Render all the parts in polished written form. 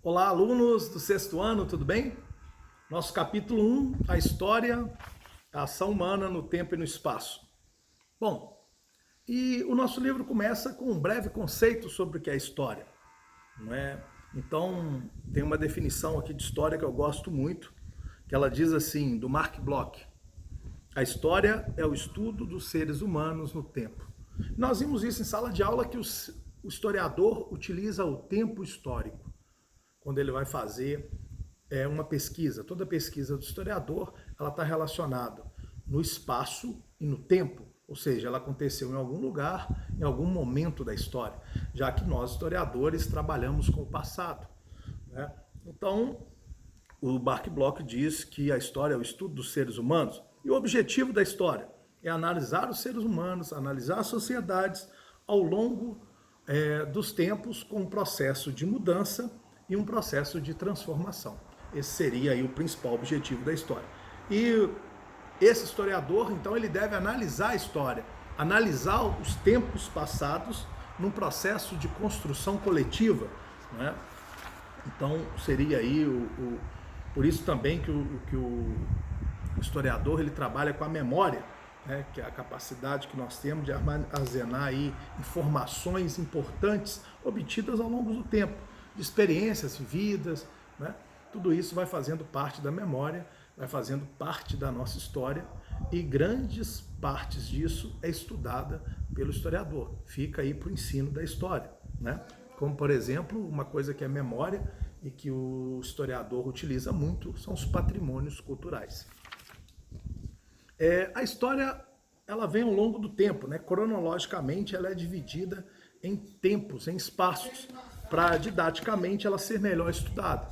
Olá, alunos do sexto ano, tudo bem? Nosso capítulo 1, a história, a ação humana no tempo e no espaço. Bom, e o nosso livro começa com um breve conceito sobre o que é história, não é? Então, tem uma definição aqui de história que eu gosto muito, que ela diz assim, do Mark Bloch: a história é o estudo dos seres humanos no tempo. Nós vimos isso em sala de aula, que o historiador utiliza o tempo histórico quando ele vai fazer uma pesquisa. Toda pesquisa do historiador, ela está relacionada no espaço e no tempo, ou seja, ela aconteceu em algum lugar, em algum momento da história, já que nós, historiadores, trabalhamos com o passado, né? Então, o Mark Bloch diz que a história é o estudo dos seres humanos, e o objetivo da história é analisar os seres humanos, analisar as sociedades ao longo dos tempos, com um processo de mudança e um processo de transformação. Esse seria aí o principal objetivo da história. E esse historiador, então, ele deve analisar a história, analisar os tempos passados num processo de construção coletiva, né? Então, seria aí por isso também que o historiador ele trabalha com a memória, né, que é a capacidade que nós temos de armazenar aí informações importantes obtidas ao longo do tempo, de experiências vividas, né? Tudo isso vai fazendo parte da memória, vai fazendo parte da nossa história, e grandes partes disso é estudada pelo historiador. Fica aí para o ensino da história, né? Como, por exemplo, uma coisa que é memória e que o historiador utiliza muito são os patrimônios culturais. A história, ela vem ao longo do tempo, né? Cronologicamente, ela é dividida em tempos, em espaços, para didaticamente ela ser melhor estudada.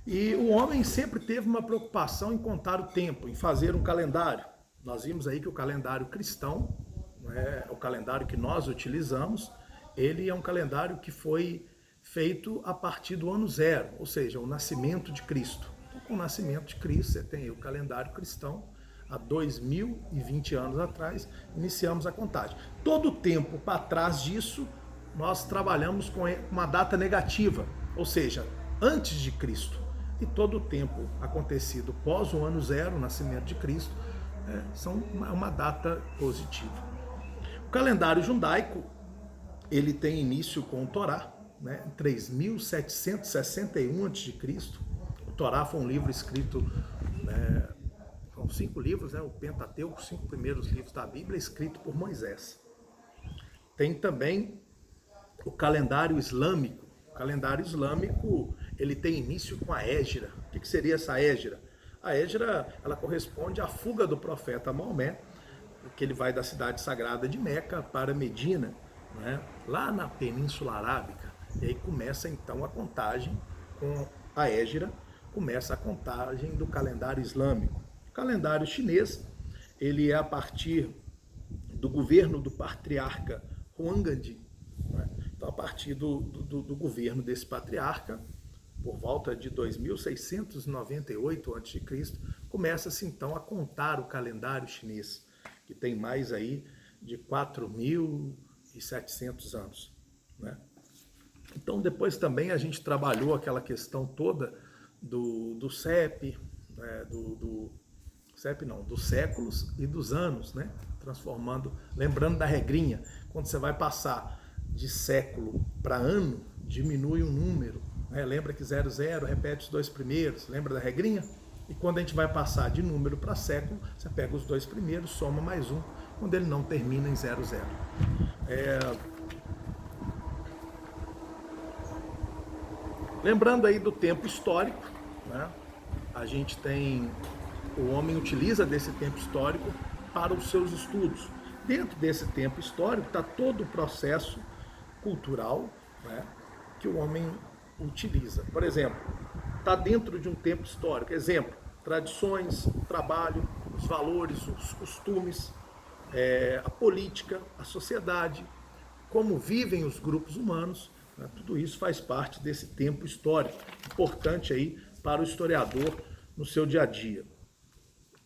E o homem sempre teve uma preocupação em contar o tempo, em fazer um calendário. Nós vimos aí que o calendário cristão, né, o calendário que nós utilizamos, ele é um calendário que foi feito a partir do ano zero, ou seja, o nascimento de Cristo. Então, com o nascimento de Cristo, você tem aí o calendário cristão. Há 2020 anos atrás, iniciamos a contagem. Todo o tempo para trás disso, nós trabalhamos com uma data negativa, ou seja, antes de Cristo. E todo o tempo acontecido pós o ano zero, o nascimento de Cristo, são uma data positiva. O calendário judaico, ele tem início com o Torá, né, em 3761 a.C. O Torá foi um livro escrito, são 5 livros, né, o Pentateuco, os 5 primeiros livros da Bíblia, escrito por Moisés. Tem também o calendário islâmico. O calendário islâmico, ele tem início com a Égira. O que seria essa Égira? A Égira, ela corresponde à fuga do profeta Maomé, que ele vai da cidade sagrada de Meca para Medina, né, lá na Península Arábica. E aí começa então a contagem com a Égira, começa a contagem do calendário islâmico. O calendário chinês, ele é a partir do governo do patriarca Huangdi, né? Então, a partir do governo desse patriarca, por volta de 2698 a.C., começa-se então a contar o calendário chinês, que tem mais aí de 4.700 anos, né? Então, depois também a gente trabalhou aquela questão toda do CEP, né, dos séculos e dos anos, né? Transformando, lembrando da regrinha, quando você vai passar de século para ano, diminui o número, né? Lembra que 00 repete os 2 primeiros, lembra da regrinha? E quando a gente vai passar de número para século, você pega os 2 primeiros, soma mais um, quando ele não termina em 00. Lembrando aí do tempo histórico, né? A gente tem, o homem utiliza desse tempo histórico para os seus estudos. Dentro desse tempo histórico está todo o processo cultural, né, que o homem utiliza. Por exemplo, está dentro de um tempo histórico. Exemplo, tradições, o trabalho, os valores, os costumes, a política, a sociedade, como vivem os grupos humanos, né, tudo isso faz parte desse tempo histórico, importante aí para o historiador no seu dia a dia.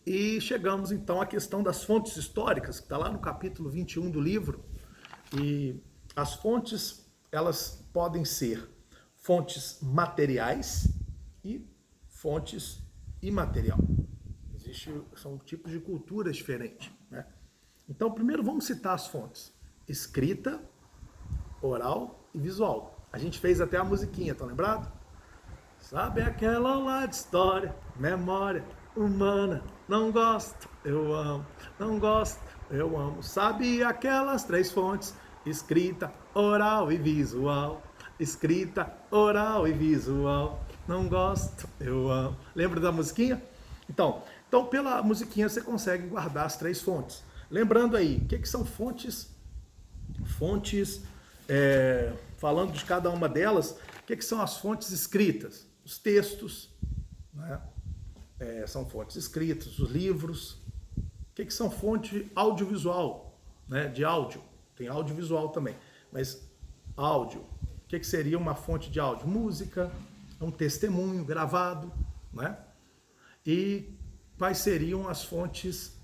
E chegamos então à questão das fontes históricas, que está lá no capítulo 21 do livro. E as fontes, elas podem ser fontes materiais e fontes imaterial. São tipos de culturas diferentes, né? Então, primeiro vamos citar as fontes: escrita, oral e visual. A gente fez até a musiquinha, tá lembrado? Sabe aquela lá de história, memória humana, não gosto, eu amo, não gosto, eu amo. Sabe aquelas 3 fontes: escrita, oral e visual. Escrita, oral e visual, não gosto, eu amo. Lembra da musiquinha? Então pela musiquinha você consegue guardar as 3 fontes. Lembrando aí, o que são fontes? Falando de cada uma delas, o que são as fontes escritas? Os textos, né? São fontes escritas, os livros. O que são fonte audiovisual, né? De áudio. Tem audiovisual também, mas áudio. O que seria uma fonte de áudio? Música, um testemunho gravado, né? E quais seriam as fontes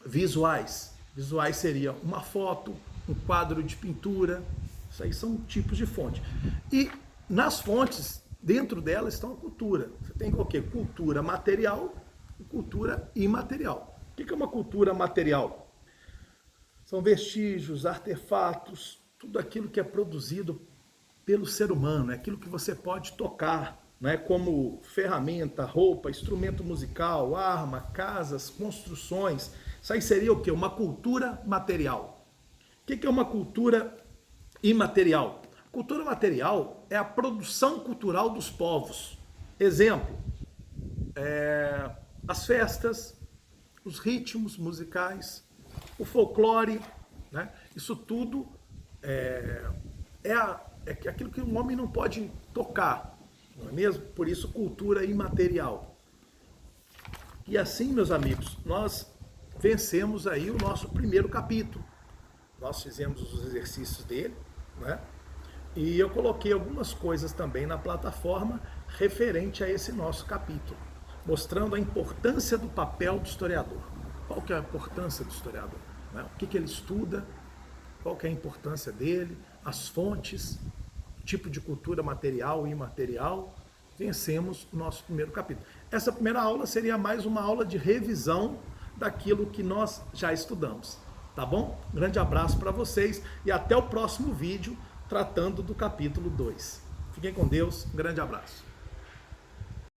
visuais? Visuais seria uma foto, um quadro de pintura. Isso aí são tipos de fonte. E nas fontes, dentro delas estão a cultura. Você tem o quê? Cultura material e cultura imaterial. O que é uma cultura material? São vestígios, artefatos, tudo aquilo que é produzido pelo ser humano, é aquilo que você pode tocar, né? Como ferramenta, roupa, instrumento musical, arma, casas, construções. Isso aí seria o quê? Uma cultura material. O que é uma cultura imaterial? Cultura material é a produção cultural dos povos. Exemplo, as festas, os ritmos musicais, o folclore, né? Isso tudo é aquilo que um homem não pode tocar, não é mesmo? Por isso, cultura imaterial. E assim, meus amigos, nós vencemos aí o nosso primeiro capítulo. Nós fizemos os exercícios dele, né? E eu coloquei algumas coisas também na plataforma referente a esse nosso capítulo, mostrando a importância do papel do historiador. Qual que é a importância do historiador, né? O que ele estuda, qual que é a importância dele, as fontes, tipo de cultura material e imaterial. Vencemos o nosso primeiro capítulo. Essa primeira aula seria mais uma aula de revisão daquilo que nós já estudamos, tá bom? Grande abraço para vocês e até o próximo vídeo tratando do capítulo 2. Fiquem com Deus, um grande abraço.